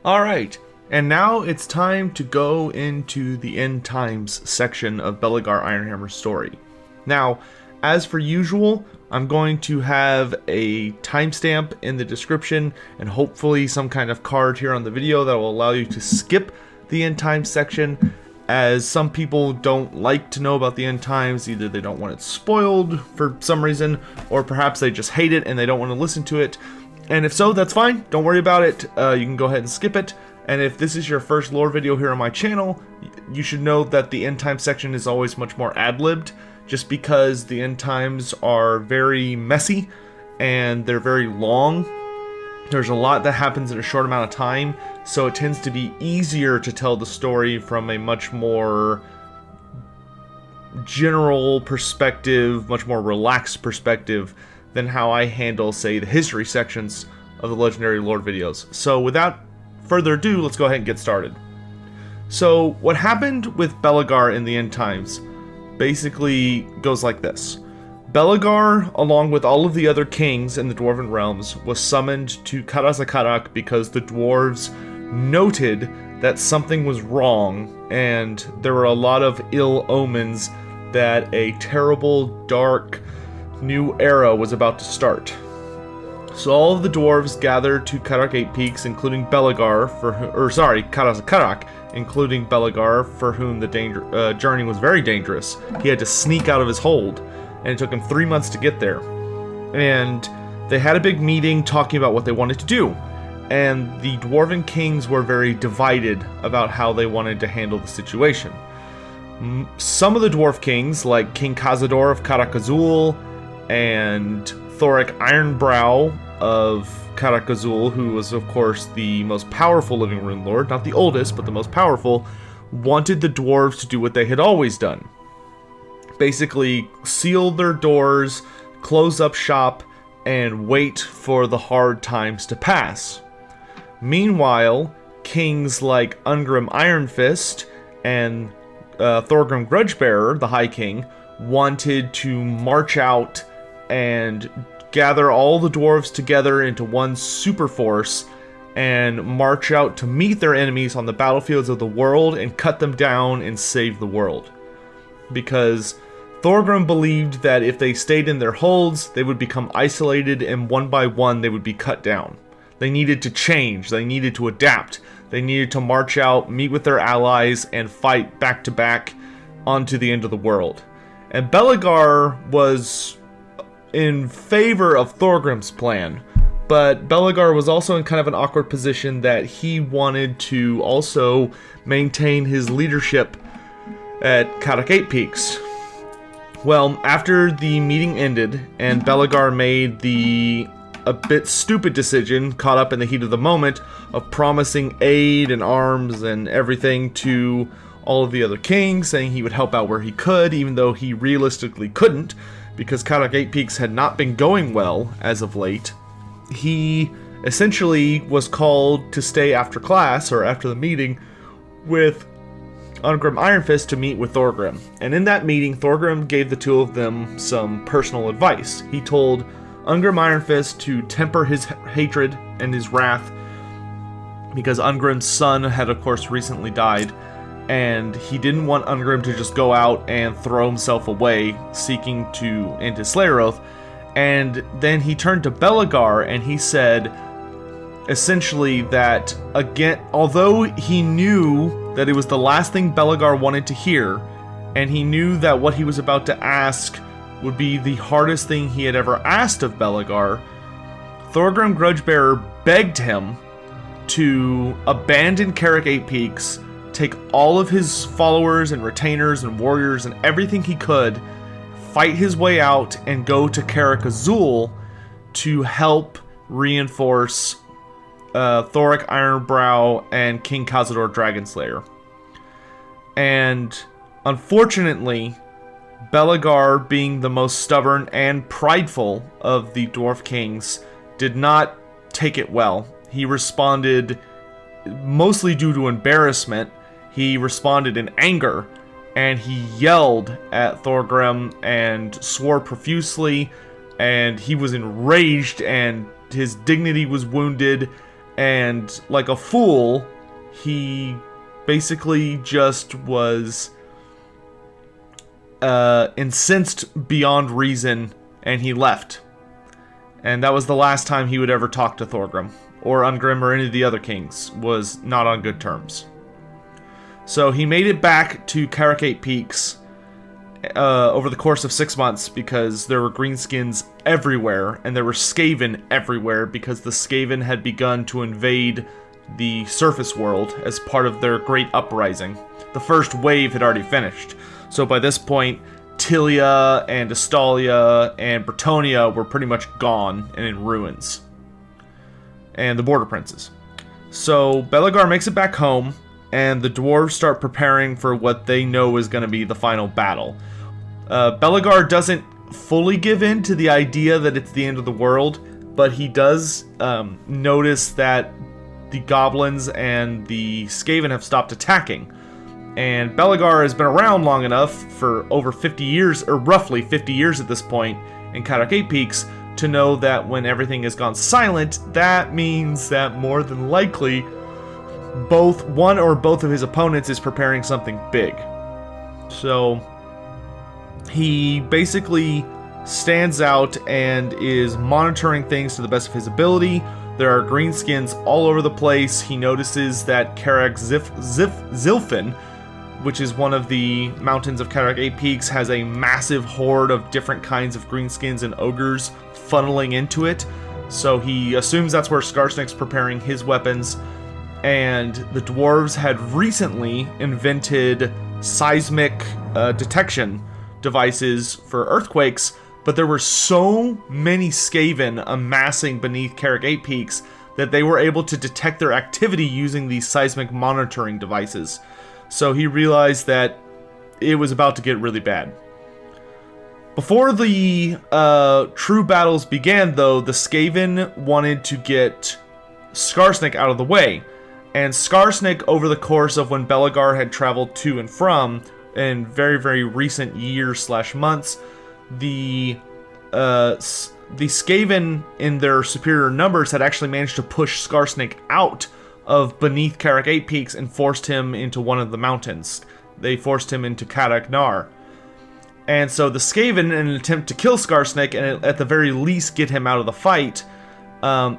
Alright, and now it's time to go into the end times section of Belegar Ironhammer's story. Now, as for usual, I'm going to have a timestamp in the description and hopefully some kind of card here on the video that will allow you to skip the end times section, as some people don't like to know about the end times. Either they don't want it spoiled for some reason, or perhaps they just hate it and they don't want to listen to it. And if so, that's fine. Don't worry about it. You can go ahead and skip it. And if this is your first lore video here on my channel, you should know that the end time section is always much more ad-libbed, just because the end times are very messy and they're very long. There's a lot that happens in a short amount of time, so it tends to be easier to tell the story from a much more general perspective, much more relaxed perspective than how I handle, say, the history sections of the Legendary Lore videos. So without further ado, let's go ahead and get started. So what happened with Belegar in the end times basically goes like this. Belegar, along with all of the other kings in the Dwarven realms, was summoned to Karaz Ankor because the dwarves noted that something was wrong and there were a lot of ill omens that a terrible, dark, new era was about to start. So all of the dwarves gathered to Karak 8 Peaks, including Karaz Ankor, including Belegar, for whom the journey was very dangerous. He had to sneak out of his hold, and it took him 3 months to get there. And they had a big meeting talking about what they wanted to do. And the Dwarven kings were very divided about how they wanted to handle the situation. Some of the dwarf kings, like King Cazador of Karak and Thorgrim Ironbrow of Karak, who was of course the most powerful living rune lord, not the oldest, but the most powerful, wanted the dwarves to do what they had always done. Basically, seal their doors, close up shop, and wait for the hard times to pass. Meanwhile, kings like Ungrim Ironfist and Thorgrim Grudgebearer, the High King, wanted to march out and gather all the dwarves together into one super force and march out to meet their enemies on the battlefields of the world and cut them down and save the world. Because Thorgrim believed that if they stayed in their holds, they would become isolated and one by one they would be cut down. They needed to change, they needed to adapt, they needed to march out, meet with their allies, and fight back to back onto the end of the world. And Belegar was in favor of Thorgrim's plan, but Belegar was also in kind of an awkward position that he wanted to also maintain his leadership at Karak 8 Peaks. Well, after the meeting ended and Belegar made a bit stupid decision, caught up in the heat of the moment, of promising aid and arms and everything to all of the other kings, saying he would help out where he could, even though he realistically couldn't, because Karak 8 Peaks had not been going well as of late. He essentially was called to stay after class, or after the meeting, with Ungrim Ironfist to meet with Thorgrim. And in that meeting, Thorgrim gave the two of them some personal advice. He told Ungrim Ironfist to temper his hatred and his wrath, because Ungrim's son had of course recently died, and he didn't want Ungrim to just go out and throw himself away seeking to end his Slayer Oath. And then he turned to Belegar and he said essentially that, again, although he knew that it was the last thing Belegar wanted to hear, and he knew that what he was about to ask would be the hardest thing he had ever asked of Belegar, Thorgrim Grudgebearer begged him to abandon Karak 8 Peaks, take all of his followers and retainers and warriors and everything he could, fight his way out, and go to Karak to help reinforce Thorgrim Ironbrow and King Cazador Dragonslayer. And unfortunately, Belegar, being the most stubborn and prideful of the dwarf kings, did not take it well. He responded mostly due to embarrassment. He responded in anger, and he yelled at Thorgrim and swore profusely, and he was enraged and his dignity was wounded, And like a fool, he basically just was incensed beyond reason, and he left. And that was the last time he would ever talk to Thorgrim, or Ungrim, or any of the other kings. Was not on good terms. So he made it back to Karak 8 Peaks over the course of 6 months, because there were greenskins everywhere, and there were Skaven everywhere, because the Skaven had begun to invade the surface world as part of their great uprising. The first wave had already finished. So by this point, Tilia and Estalia and Bretonnia were pretty much gone and in ruins. And the Border Princes. So Belegar makes it back home, and the dwarves start preparing for what they know is going to be the final battle. Belegar doesn't fully give in to the idea that it's the end of the world, but he does notice that the goblins and the Skaven have stopped attacking. And Belegar has been around long enough, for over 50 years, or roughly 50 years at this point, in Karak 8 Peaks, to know that when everything has gone silent, that means that more than likely, one or both of his opponents is preparing something big. So he basically stands out and is monitoring things to the best of his ability. There are greenskins all over the place. He notices that Karak Zilfin, which is one of the mountains of Karak 8 Peaks, has a massive horde of different kinds of greenskins and ogres funneling into it. So he assumes that's where Skarsnik's preparing his weapons. And the dwarves had recently invented seismic detection devices for earthquakes, but there were so many Skaven amassing beneath Karak 8 Peaks that they were able to detect their activity using these seismic monitoring devices. So he realized that it was about to get really bad. Before the true battles began, though, the Skaven wanted to get Skarsnik out of the way. And Skarsnik, over the course of when Belegar had traveled to and from, in very, very recent years/months, the Skaven, in their superior numbers, had actually managed to push Skarsnik out of beneath Karak 8 Peaks and forced him into one of the mountains. They forced him into Karak Nar. And so the Skaven, in an attempt to kill Skarsnik and at the very least get him out of the fight,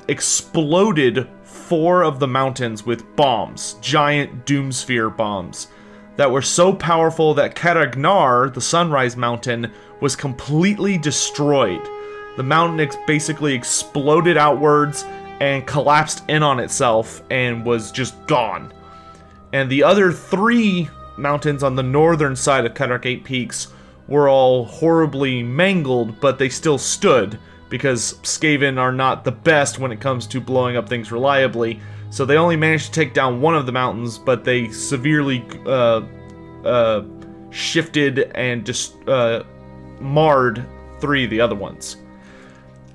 exploded 4 of the mountains with bombs, giant Doomsphere bombs, that were so powerful that Karak Nar, the Sunrise Mountain, was completely destroyed. The mountain basically exploded outwards and collapsed in on itself and was just gone. And the other 3 mountains on the northern side of Karak 8 Peaks were all horribly mangled, but they still stood, because Skaven are not the best when it comes to blowing up things reliably. So they only managed to take down one of the mountains, but they severely shifted and just marred 3 of the other ones.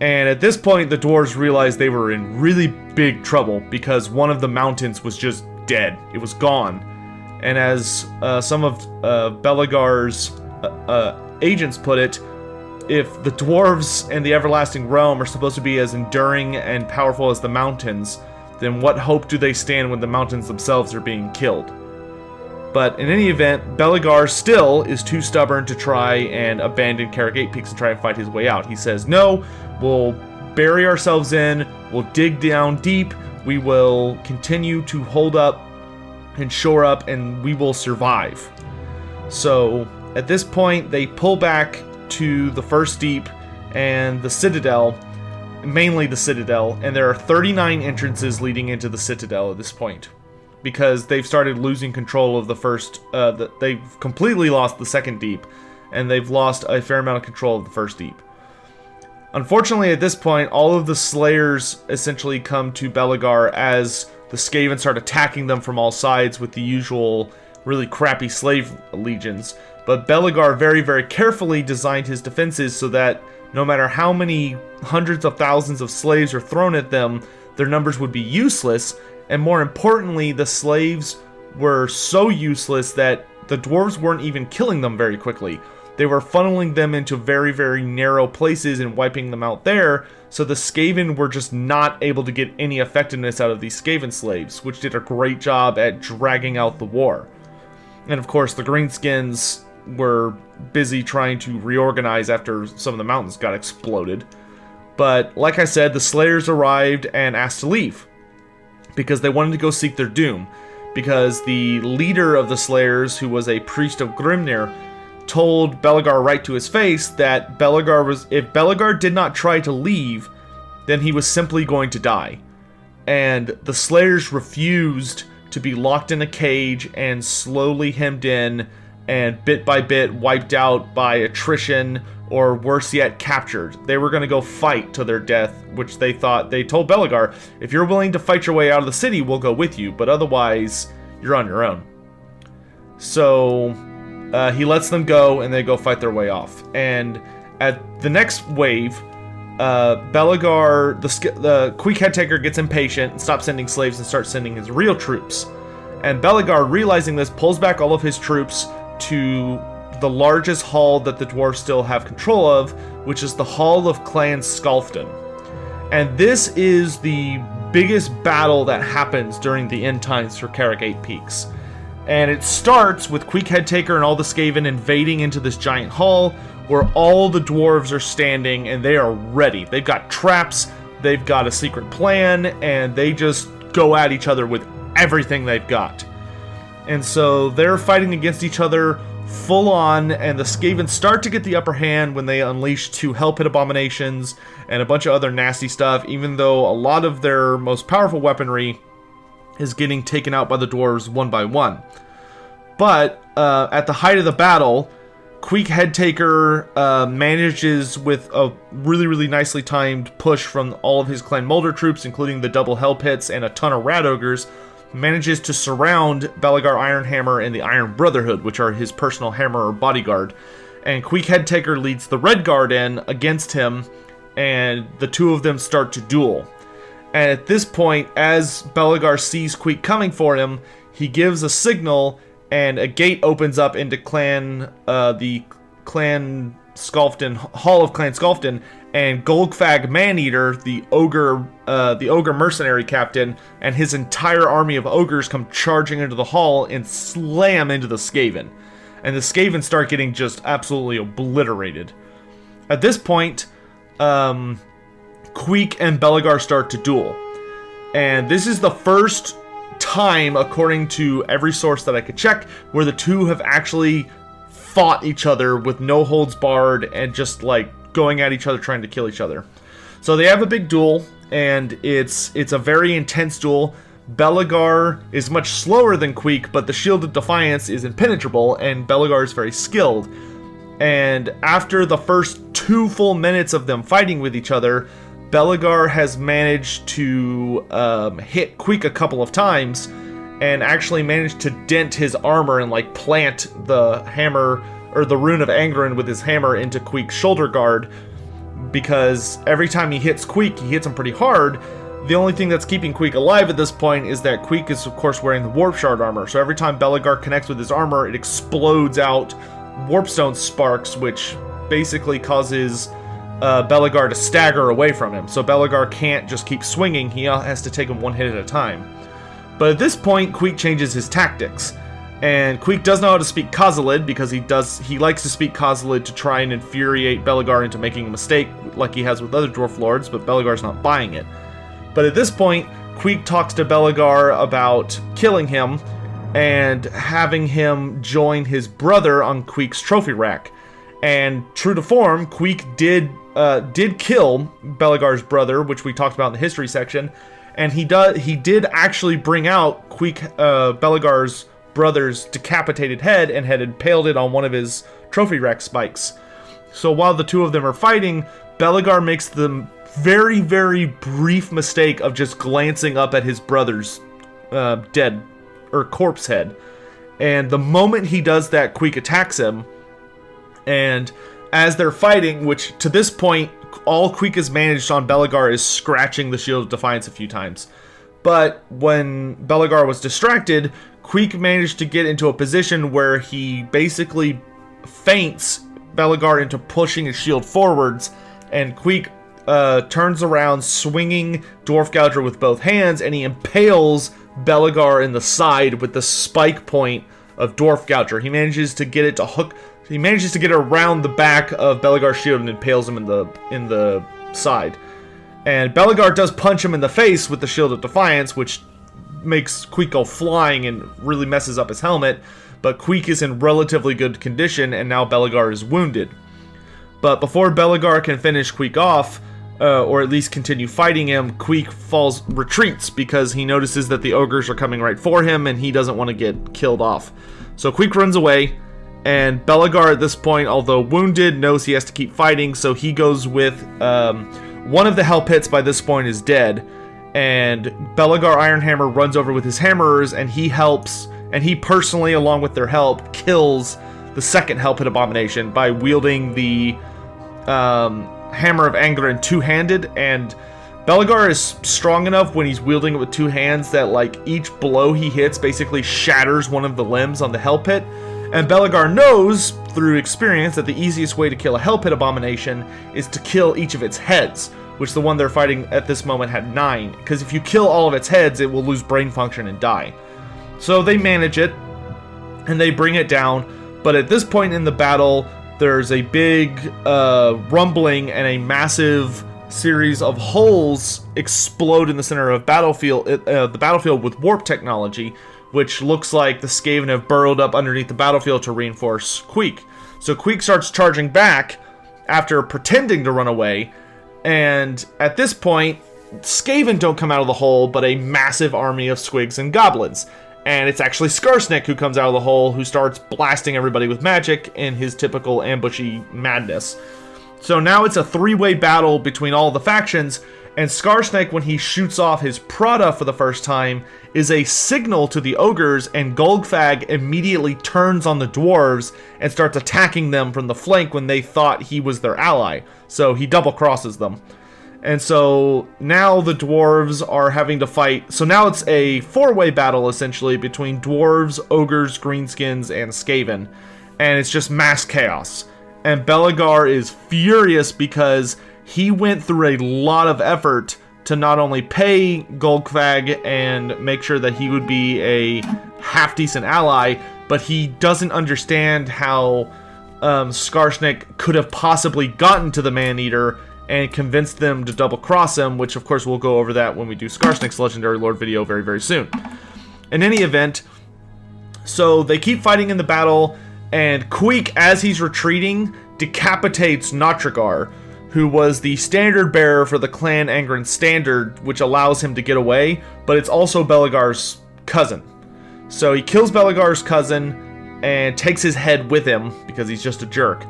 And at this point, the dwarves realized they were in really big trouble, because one of the mountains was just dead. It was gone. And as some of Belegar's agents put it, if the dwarves and the Everlasting Realm are supposed to be as enduring and powerful as the mountains, then what hope do they stand when the mountains themselves are being killed? But in any event, Belegar still is too stubborn to try and abandon Karak 8 Peaks and try and fight his way out. He says, no, we'll bury ourselves in, we'll dig down deep, we will continue to hold up and shore up, and we will survive. So at this point, they pull back to the First Deep and the Citadel, mainly the Citadel, and there are 39 entrances leading into the Citadel at this point, because they've started losing control of the first, they've completely lost the Second Deep, and they've lost a fair amount of control of the First Deep. Unfortunately, at this point, all of the Slayers essentially come to Belegar as the Skaven start attacking them from all sides with the usual really crappy slave legions. But Belegar very, very carefully designed his defenses so that no matter how many hundreds of thousands of slaves are thrown at them, their numbers would be useless. And more importantly, the slaves were so useless that the dwarves weren't even killing them very quickly. they were funneling them into very, very narrow places and wiping them out there, so the Skaven were just not able to get any effectiveness out of these Skaven slaves, which did a great job at dragging out the war. And of course, the Greenskins were busy trying to reorganize after some of the mountains got exploded. But like I said, the Slayers arrived and asked to leave because they wanted to go seek their doom. Because the leader of the Slayers, who was a priest of Grimnir, told Belegar right to his face that if Belegar did not try to leave, then he was simply going to die. And the Slayers refused to be locked in a cage and slowly hemmed in and bit by bit wiped out by attrition, or worse yet, captured. They were going to go fight to their death, which they told Belegar, if you're willing to fight your way out of the city, we'll go with you, but otherwise, you're on your own. So, he lets them go, and they go fight their way off. And at the next wave, Belegar, the Queek Headtaker, gets impatient and stops sending slaves and starts sending his real troops. And Belegar, realizing this, pulls back all of his troops to the largest hall that the dwarves still have control of, which is the Hall of Clan Skalfdin. And this is the biggest battle that happens during the end times for Karak 8 Peaks. And it starts with Queek Headtaker and all the Skaven invading into this giant hall where all the dwarves are standing and they are ready. They've got traps, they've got a secret plan, and they just go at each other with everything they've got. And so they're fighting against each other full on, and the Skaven start to get the upper hand when they unleash 2 Hell Pit Abominations and a bunch of other nasty stuff, even though a lot of their most powerful weaponry is getting taken out by the dwarves one by one. But at the height of the battle, Queek Headtaker manages, with a really, really nicely timed push from all of his Clan Mulder troops, including the double Hell Pits and a ton of Rat Ogres, manages to surround Belegar Ironhammer and the Iron Brotherhood, which are his personal hammer or bodyguard. And Queek Headtaker leads the Red Guard in against him, and the two of them start to duel. And at this point, as Belegar sees Queek coming for him, he gives a signal, and a gate opens up into the Clan Skalfdin, Hall of Clan Skalfdin, and Golgfag Maneater, the ogre mercenary captain, and his entire army of ogres come charging into the hall and slam into the Skaven. And the Skaven start getting just absolutely obliterated. At this point, Queek and Belegar start to duel. And this is the first time, according to every source that I could check, where the two have actually fought each other with no holds barred and just like going at each other trying to kill each other. So they have a big duel, and it's a very intense duel. Belegar is much slower than Queek, but the Shield of Defiance is impenetrable, and Belegar is very skilled. And after the first 2 full minutes of them fighting with each other, Belegar has managed to hit Queek a couple of times, and actually managed to dent his armor and like plant the hammer, or the Rune of Angren with his hammer, into Queek's shoulder guard, because every time he hits Queek, he hits him pretty hard. The only thing that's keeping Queek alive at this point is that Queek is of course wearing the Warp Shard armor, so every time Belegar connects with his armor, it explodes out Warpstone sparks, which basically causes Belegar to stagger away from him. So Belegar can't just keep swinging, he has to take him one hit at a time. But at this point, Queek changes his tactics. And Queek does know how to speak Kozilid, because he likes to speak Kozilid to try and infuriate Belegar into making a mistake, like he has with other Dwarf Lords, but Belegar's not buying it. But at this point, Queek talks to Belegar about killing him, and having him join his brother on Queek's trophy rack. And true to form, Queek did kill Belegar's brother, which we talked about in the history section, and he did actually bring out Belegar's brother's decapitated head and had impaled it on one of his trophy rack spikes. So while the two of them are fighting, Belegar makes the very, very brief mistake of just glancing up at his brother's dead or corpse head. And the moment he does that, Queek attacks him. And as they're fighting, which to this point, all Queek has managed on Belegar is scratching the Shield of Defiance a few times. But when Belegar was distracted, Queek managed to get into a position where he basically feints Belegar into pushing his shield forwards, and Queek turns around, swinging Dwarf Gouger with both hands, and he impales Belegar in the side with the spike point of Dwarf Gouger. He manages to get it to hook. He manages to get it around the back of Belegar's shield and impales him in the side. And Belegar does punch him in the face with the Shield of Defiance, which makes Queek go flying and really messes up his helmet. But Queek is in relatively good condition, and now Belegar is wounded. But before Belegar can finish Queek off, or at least continue fighting him, Queek retreats because he notices that the ogres are coming right for him, and he doesn't want to get killed off. So Queek runs away, and Belegar at this point, although wounded, knows he has to keep fighting, so he goes with... one of the hell pits by this point is dead, and Belegar Ironhammer runs over with his hammerers, and he helps, and he personally, along with their help, kills the second hell pit abomination by wielding the Hammer of Anger in two-handed. And Belegar is strong enough when he's wielding it with two hands that, like, each blow he hits basically shatters one of the limbs on the hell pit. And Belegar knows, through experience, that the easiest way to kill a Hell Pit Abomination is to kill each of its heads, which the one they're fighting at this moment had 9, because if you kill all of its heads, it will lose brain function and die. So they manage it, and they bring it down, but at this point in the battle, there's a big rumbling, and a massive series of holes explode in the center of the battlefield with warp technology, which looks like the Skaven have burrowed up underneath the battlefield to reinforce Queek. So Queek starts charging back after pretending to run away, and at this point, Skaven don't come out of the hole, but a massive army of squigs and goblins. And it's actually Skarsnik who comes out of the hole, who starts blasting everybody with magic in his typical ambushy madness. So now it's a three-way battle between all the factions, and Skarsnik, when he shoots off his Prada for the first time, is a signal to the ogres, and Golgfag immediately turns on the dwarves and starts attacking them from the flank when they thought he was their ally. So he double crosses them. And so now the dwarves are having to fight. So now it's a four-way battle, essentially, between dwarves, ogres, greenskins, and Skaven. And it's just mass chaos. And Belegar is furious because he went through a lot of effort to not only pay Golgfag and make sure that he would be a half-decent ally, but he doesn't understand how Skarsnik could have possibly gotten to the Man-Eater and convinced them to double-cross him, which of course we'll go over that when we do Skarsnik's Legendary Lord video very, very soon. In any event, so they keep fighting in the battle, and Queek, as he's retreating, decapitates Notragar, who was the standard bearer for the Clan Angren standard, which allows him to get away, but it's also Belegar's cousin. So he kills Belegar's cousin and takes his head with him, because he's just a jerk.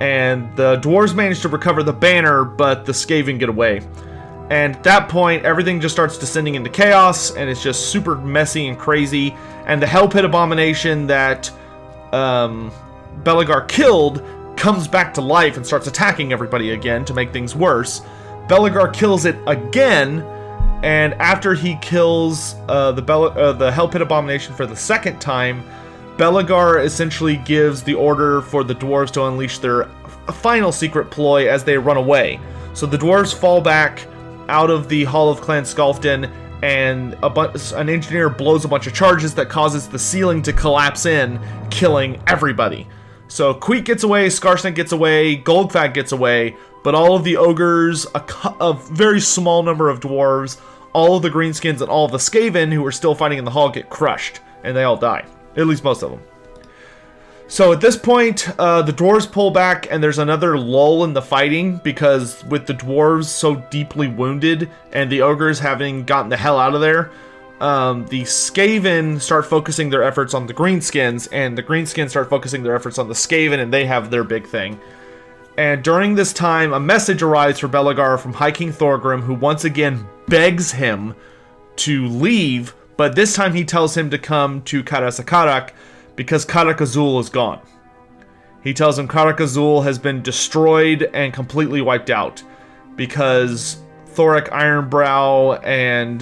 And the dwarves manage to recover the banner, but the Skaven get away. And at that point, everything just starts descending into chaos, and it's just super messy and crazy. And the Hell Pit Abomination that Belegar killed comes back to life and starts attacking everybody again to make things worse. Belegar kills it again, and after he kills the Hell Pit Abomination for the second time, Belegar essentially gives the order for the dwarves to unleash their final secret ploy as they run away. So the dwarves fall back out of the Hall of Clan Skalfdin, and an engineer blows a bunch of charges that causes the ceiling to collapse in, killing everybody. So Queek gets away, Skarsnik gets away, Goldfag gets away, but all of the ogres, a very small number of dwarves, all of the greenskins, and all of the Skaven who are still fighting in the hall get crushed, and they all die. At least most of them. So at this point, the dwarves pull back, and there's another lull in the fighting, because with the dwarves so deeply wounded, and the ogres having gotten the hell out of there, the Skaven start focusing their efforts on the greenskins, and the greenskins start focusing their efforts on the Skaven, and they have their big thing. And during this time, a message arrives for Belegar from High King Thorgrim, who once again begs him to leave, but this time he tells him to come to Karaz Ankor because Karak Azul is gone. He tells him Karak Azul has been destroyed and completely wiped out because Thorek Ironbrow and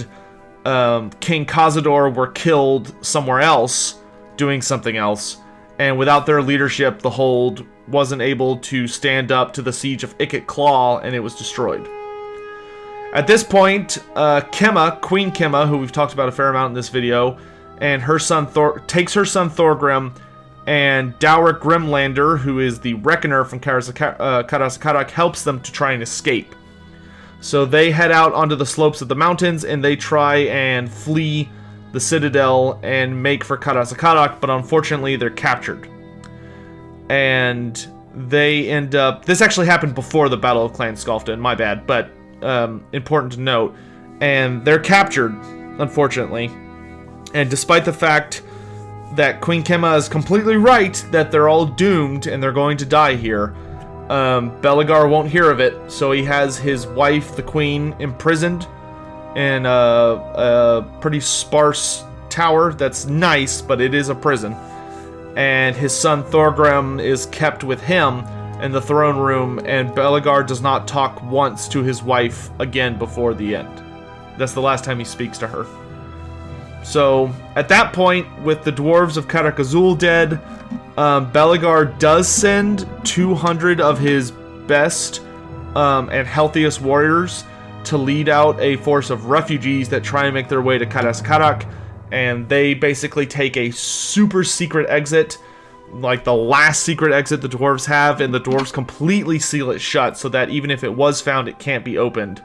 King Cazador were killed somewhere else, doing something else, and without their leadership, the hold wasn't able to stand up to the siege of Ikit Claw, and it was destroyed. At this point, Queen Kemma, who we've talked about a fair amount in this video, and her son takes her son Thorgrim, and Dowrick Grimlander, who is the Reckoner from Karaz Ankor, helps them to try and escape. So they head out onto the slopes of the mountains, and they try and flee the citadel and make for Karaz Ankor, but unfortunately they're captured. And they end up... This actually happened before the Battle of Clan Skalfdin, my bad, but important to note. And they're captured, unfortunately. And despite the fact that Queen Kemma is completely right that they're all doomed and they're going to die here, Belegar won't hear of it, so he has his wife, the queen, imprisoned in a pretty sparse tower that's nice, but it is a prison. And his son Thorgrim is kept with him in the throne room, and Belegar does not talk once to his wife again before the end. That's the last time he speaks to her. So, at that point, with the dwarves of Karak Azul dead, Belegar does send 200 of his best and healthiest warriors to lead out a force of refugees that try and make their way to Karaz Ankor, and they basically take a super secret exit, like the last secret exit the dwarves have, and the dwarves completely seal it shut so that even if it was found, it can't be opened,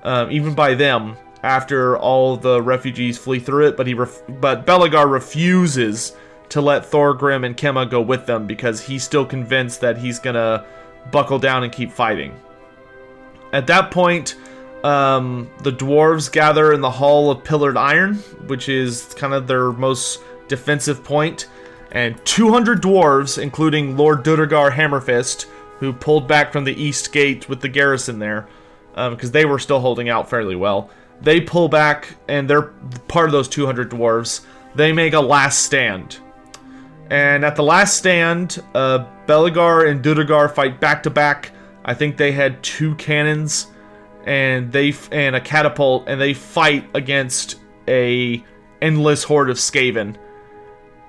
even by them, after all the refugees flee through it. But Belegar refuses to let Thorgrim and Kemma go with them because he's still convinced that he's gonna buckle down and keep fighting. At that point, the dwarves gather in the Hall of Pillared Iron, which is kind of their most defensive point, and 200 dwarves, including Lord Duergar Hammerfist, who pulled back from the East Gate with the garrison there, because they were still holding out fairly well. They pull back, and they're part of those 200 dwarves. They make a last stand. And at the last stand, Belegar and Duergar fight back to back. I think they had 2 cannons and a catapult, and they fight against a endless horde of Skaven.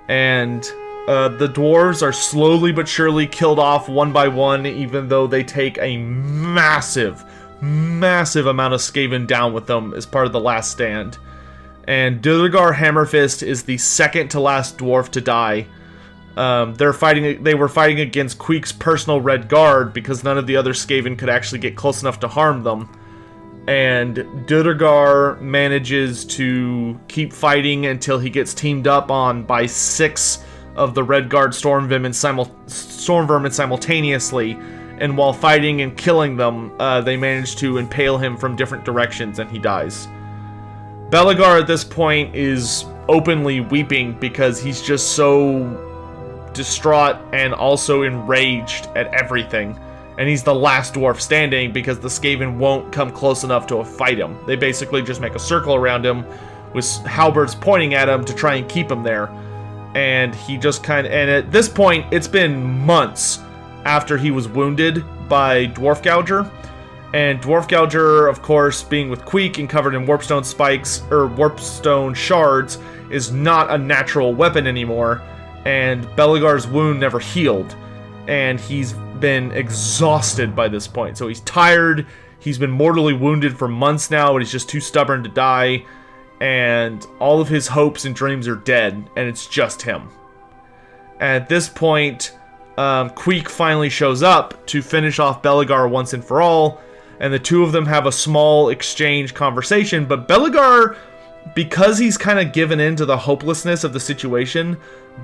And the dwarves are slowly but surely killed off one by one, even though they take a massive amount of Skaven down with them as part of the last stand. And Duergar Hammerfist is the second to last dwarf to die. They were fighting against Queek's personal Red Guard because none of the other Skaven could actually get close enough to harm them. And Duergar manages to keep fighting until he gets teamed up on by 6 of the Red Guard Stormvermin simultaneously. And while fighting and killing them, they manage to impale him from different directions, and he dies. Belegar at this point is openly weeping because he's just so distraught and also enraged at everything. And he's the last dwarf standing because the Skaven won't come close enough to fight him. They basically just make a circle around him with halberds pointing at him to try and keep him there. And he just and at this point, it's been months after he was wounded by Dwarf Gouger. And Dwarf Gouger, of course, being with Queek and covered in warpstone spikes, or warpstone shards, is not a natural weapon anymore. And Belegar's wound never healed. And he's been exhausted by this point. So he's tired, he's been mortally wounded for months now, and he's just too stubborn to die. And all of his hopes and dreams are dead, and it's just him. And at this point, Queek finally shows up to finish off Belegar once and for all, and the two of them have a small exchange conversation, but Belegar, because he's kind of given in to the hopelessness of the situation,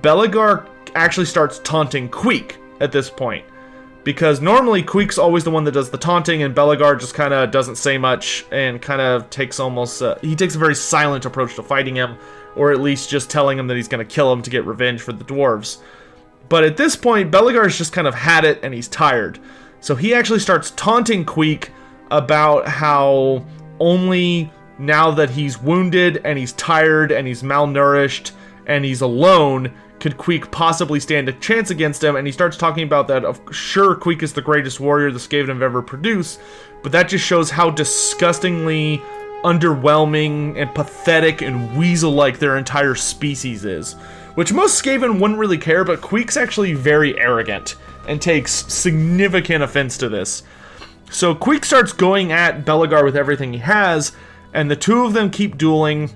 Belegar actually starts taunting Queek at this point. Because normally Queek's always the one that does the taunting, and Belegar just kind of doesn't say much and kind of takes he takes a very silent approach to fighting him, or at least just telling him that he's going to kill him to get revenge for the dwarves. But at this point, Belegar's just kind of had it, and he's tired. So he actually starts taunting Queek about how only now that he's wounded, and he's tired, and he's malnourished, and he's alone, could Queek possibly stand a chance against him. And he starts talking about that, sure, Queek is the greatest warrior the Skaven have ever produced, but that just shows how disgustingly underwhelming and pathetic and weasel-like their entire species is. Which most Skaven wouldn't really care, but Queek's actually very arrogant. and takes significant offense to this. So Queek starts going at Belegar with everything he has, and the two of them keep dueling,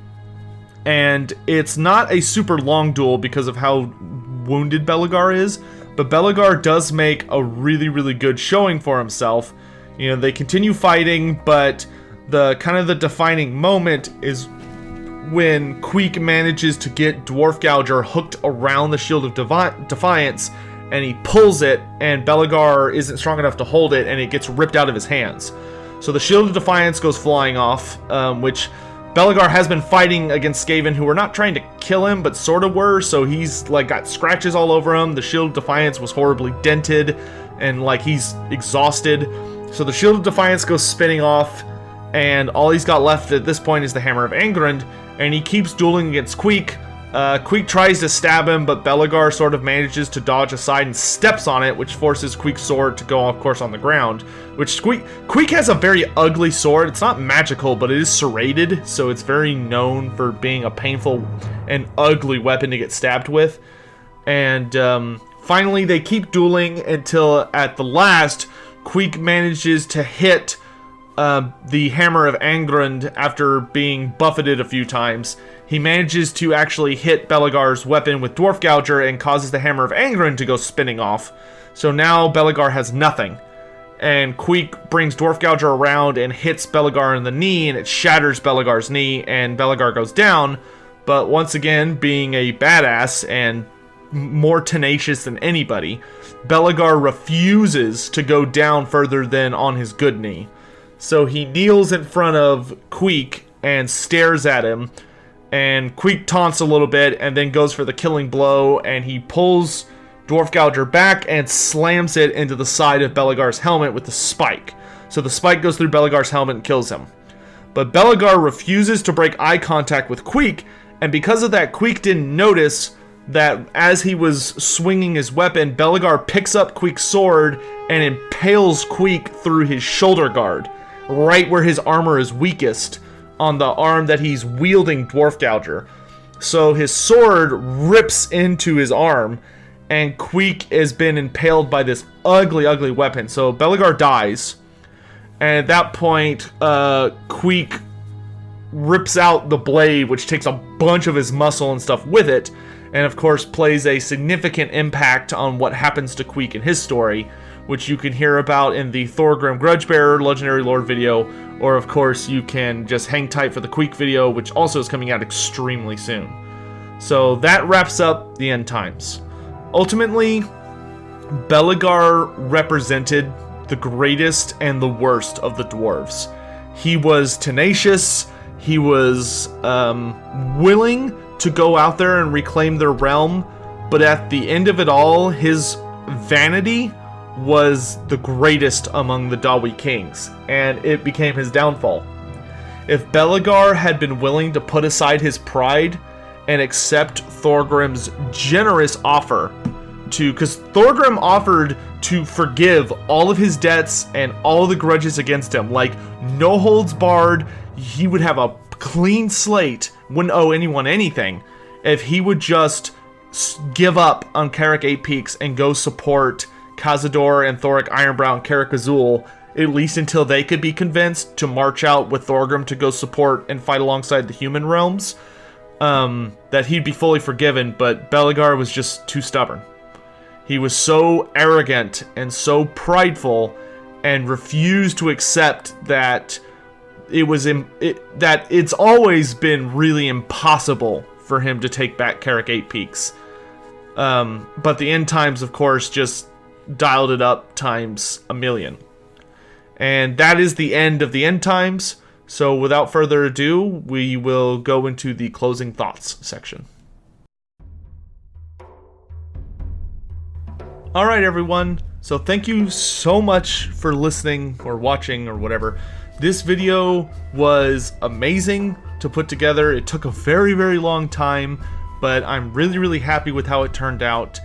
and it's not a super long duel because of how wounded Belegar is, but Belegar does make a really, really good showing for himself. You know, they continue fighting, but the kind of the defining moment is when Queek manages to get Dwarf Gouger hooked around the Shield of Defiance, and he pulls it, and Belegar isn't strong enough to hold it, and it gets ripped out of his hands. So the Shield of Defiance goes flying off, which Belegar has been fighting against Skaven, who were not trying to kill him, but sort of were, so he's like got scratches all over him. The Shield of Defiance was horribly dented, and like he's exhausted. So the Shield of Defiance goes spinning off, and all he's got left at this point is the Hammer of Angrund, and he keeps dueling against Queek. Queek tries to stab him, but Belegar sort of manages to dodge aside and steps on it, which forces Queek's sword to go, of course, on the ground. Which Queek has a very ugly sword. It's not magical, but it is serrated, so it's very known for being a painful and ugly weapon to get stabbed with. And finally, they keep dueling until at the last, Queek manages to hit the Hammer of Angrund after being buffeted a few times. He manages to actually hit Belegar's weapon with Dwarf Gouger and causes the Hammer of Angrund to go spinning off. So now Belegar has nothing. And Queek brings Dwarf Gouger around and hits Belegar in the knee, and it shatters Belegar's knee, and Belegar goes down. But once again, being a badass and more tenacious than anybody, Belegar refuses to go down further than on his good knee. So he kneels in front of Queek and stares at him, and Queek taunts a little bit and then goes for the killing blow, and he pulls Dwarf Gouger back and slams it into the side of Belegar's helmet with the spike. So the spike goes through Belegar's helmet and kills him. But Belegar refuses to break eye contact with Queek, and because of that, Queek didn't notice that as he was swinging his weapon, Belegar picks up Queek's sword and impales Queek through his shoulder guard, right where his armor is weakest, on the arm that he's wielding Dwarf Gouger. So his sword rips into his arm, and Queek has been impaled by this ugly, ugly weapon. So Belegar dies, and at that point, Queek rips out the blade, which takes a bunch of his muscle and stuff with it, and of course plays a significant impact on what happens to Queek in his story, which you can hear about in the Thorgrim Grudgebearer Legendary Lord video, or of course you can just hang tight for the Queek video, which also is coming out extremely soon. So that wraps up the end times. Ultimately, Belegar represented the greatest and the worst of the dwarves. He was tenacious, he was willing to go out there and reclaim their realm, but at the end of it all, his vanity was the greatest among the Dawi kings, and it became his downfall. If Belegar had been willing to put aside his pride and accept Thorgrim's generous offer to, because Thorgrim offered to forgive all of his debts and all the grudges against him, like no holds barred, he would have a clean slate, wouldn't owe anyone anything, if he would just give up on Karak 8 Peaks and go support Khazad-dûr and Thoric Ironbrow and Karak Azul, at least until they could be convinced to march out with Thorgrim to go support and fight alongside the human realms, that he'd be fully forgiven. But Belegar was just too stubborn. He was so arrogant and so prideful and refused to accept that that it's always been really impossible for him to take back Karak 8 Peaks. But the end times, of course, just dialed it up times a million. And that is the end of the end times. So without further ado, we will go into the closing thoughts section. Alright everyone, so thank you so much for listening or watching or whatever. This video was amazing to put together. It took a very, very long time, but I'm really, really happy with how it turned out.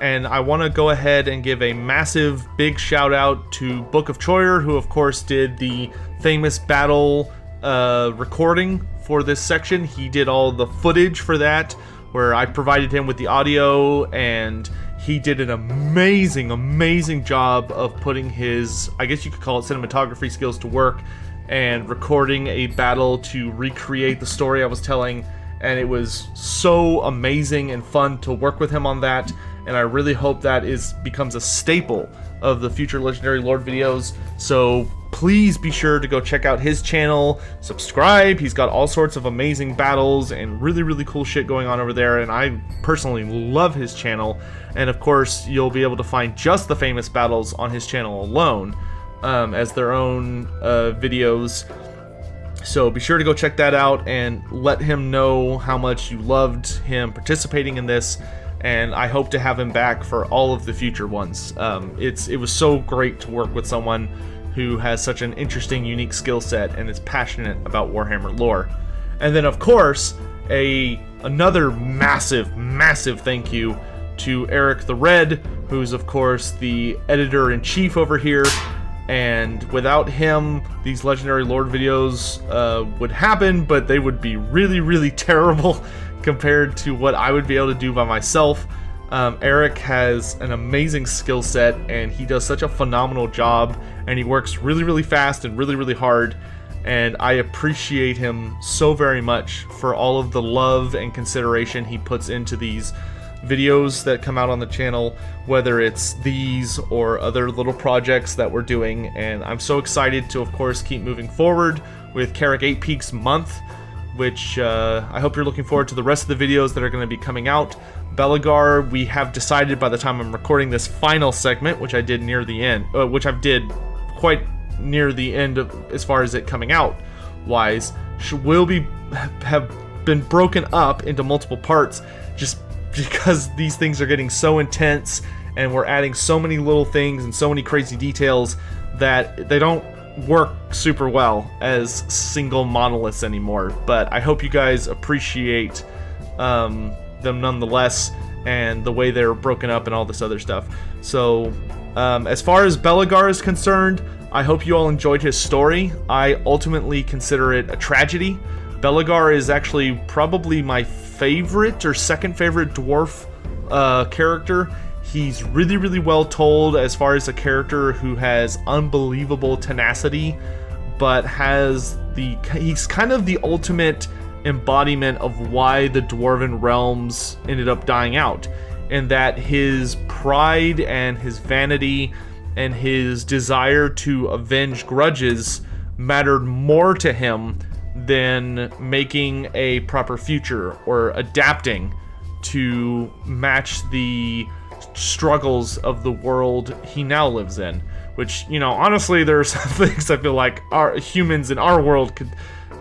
And I want to go ahead and give a massive big shout out to Book of Troyer, who of course did the famous battle recording for this section. He did all the footage for that, where I provided him with the audio, and he did an amazing job of putting his, I guess you could call it cinematography skills to work, and recording a battle to recreate the story I was telling, and it was so amazing and fun to work with him on that, and I really hope that becomes a staple of the future Legendary Lord videos. So please be sure to go check out his channel, subscribe. He's got all sorts of amazing battles and really cool shit going on over there, and I personally love his channel. And of course, you'll be able to find just the famous battles on his channel alone as their own videos. So be sure to go check that out and let him know how much you loved him participating in this, and I hope to have him back for all of the future ones. It was so great to work with someone who has such an interesting, unique skill set and is passionate about Warhammer lore. And then of course, another massive thank you to Eric the Red, who's of course the editor-in-chief over here. And without him, these Legendary Lord videos would happen, but they would be really terrible compared to what I would be able to do by myself. Eric has an amazing skill set, and he does such a phenomenal job, and he works really fast and really hard, and I appreciate him so very much for all of the love and consideration he puts into these videos that come out on the channel, whether it's these or other little projects that we're doing. And I'm so excited to, of course, keep moving forward with Karak 8 Peaks month, which I hope you're looking forward to the rest of the videos that are going to be coming out. Bella Gar, we have decided by the time I'm recording this final segment, which I did near the end, which I did quite near the end of, as far as it coming out wise, will have been broken up into multiple parts, just because these things are getting so intense and we're adding so many little things and so many crazy details that they don't work super well as single monoliths anymore. But I hope you guys appreciate them nonetheless, and the way they're broken up and all this other stuff. So as far as Belegar is concerned, I hope you all enjoyed his story. I ultimately consider it a tragedy. Belegar is actually probably my favorite or second favorite dwarf character. He's really well told as far as a character who has unbelievable tenacity, but he's kind of the ultimate embodiment of why the Dwarven realms ended up dying out, and that his pride and his vanity and his desire to avenge grudges mattered more to him than making a proper future or adapting to match the struggles of the world he now lives in. Which, you know, honestly, there are some things I feel like our humans in our world could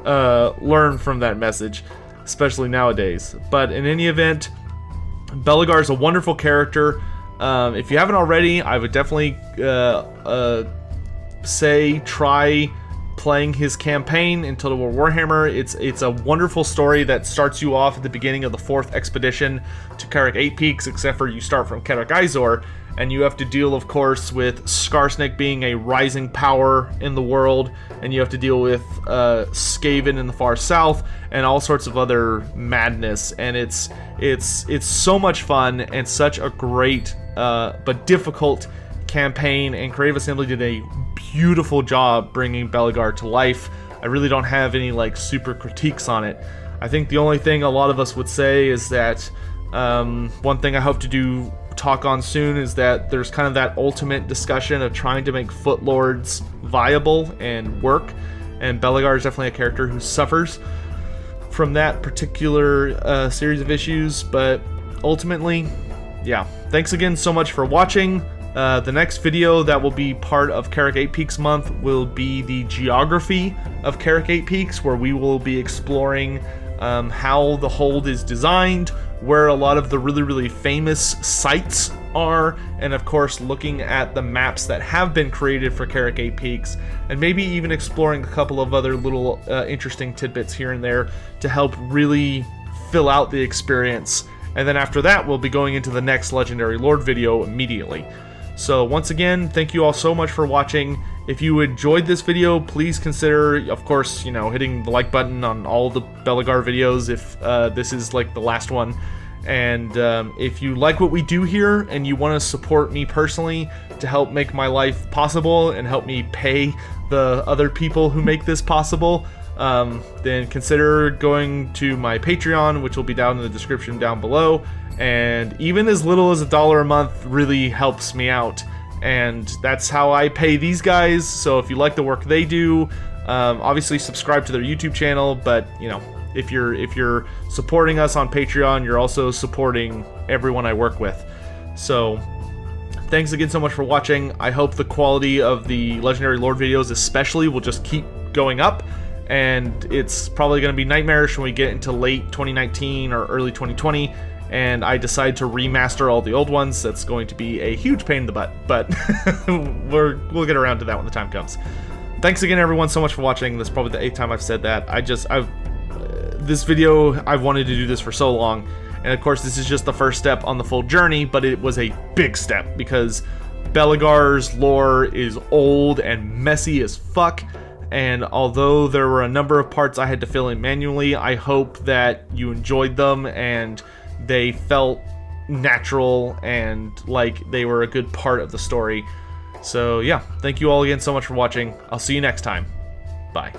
learn from that message, especially nowadays. But in any event, Belegar is a wonderful character. If you haven't already, I would definitely say try playing his campaign in Total War Warhammer. It's a wonderful story that starts you off at the beginning of the 4th expedition to Karak 8 Peaks, except for you start from Karaz Ankor, and you have to deal, of course, with Skarsnik being a rising power in the world, and you have to deal with Skaven in the far south, and all sorts of other madness. And it's so much fun and such a great but difficult campaign, and Creative Assembly did a beautiful job bringing Belegar to life. I really don't have any like super critiques on it. I think the only thing a lot of us would say is that one thing I hope to talk on soon is that there's kind of that ultimate discussion of trying to make Footlords viable and work, and Belegar is definitely a character who suffers from that particular series of issues. But ultimately, yeah, thanks again so much for watching. The next video that will be part of Karak 8 Peaks month will be the geography of Karak 8 Peaks, where we will be exploring how the hold is designed, where a lot of the really famous sites are, and of course looking at the maps that have been created for Karak 8 Peaks, and maybe even exploring a couple of other little interesting tidbits here and there to help really fill out the experience. And then after that, we'll be going into the next Legendary Lord video immediately. So once again, thank you all so much for watching. If you enjoyed this video, please consider, of course, you know, hitting the like button on all the Belegar videos if this is like the last one. And if you like what we do here and you want to support me personally to help make my life possible and help me pay the other people who make this possible, then consider going to my Patreon, which will be down in the description down below. And even as little as $1 a month really helps me out. And that's how I pay these guys. So if you like the work they do, obviously subscribe to their YouTube channel. But, you know, if you're supporting us on Patreon, you're also supporting everyone I work with. So thanks again so much for watching. I hope the quality of the Legendary Lord videos especially will just keep going up. And it's probably going to be nightmarish when we get into late 2019 or early 2020 and I decide to remaster all the old ones. That's going to be a huge pain in the butt, but we'll get around to that when the time comes. Thanks again, everyone, so much for watching. This is probably the 8th time I've said that. This video, I've wanted to do this for so long, and of course this is just the first step on the full journey, but it was a big step because Belegar's lore is old and messy as fuck. And although there were a number of parts I had to fill in manually, I hope that you enjoyed them and they felt natural and like they were a good part of the story. So yeah, thank you all again so much for watching. I'll see you next time. Bye.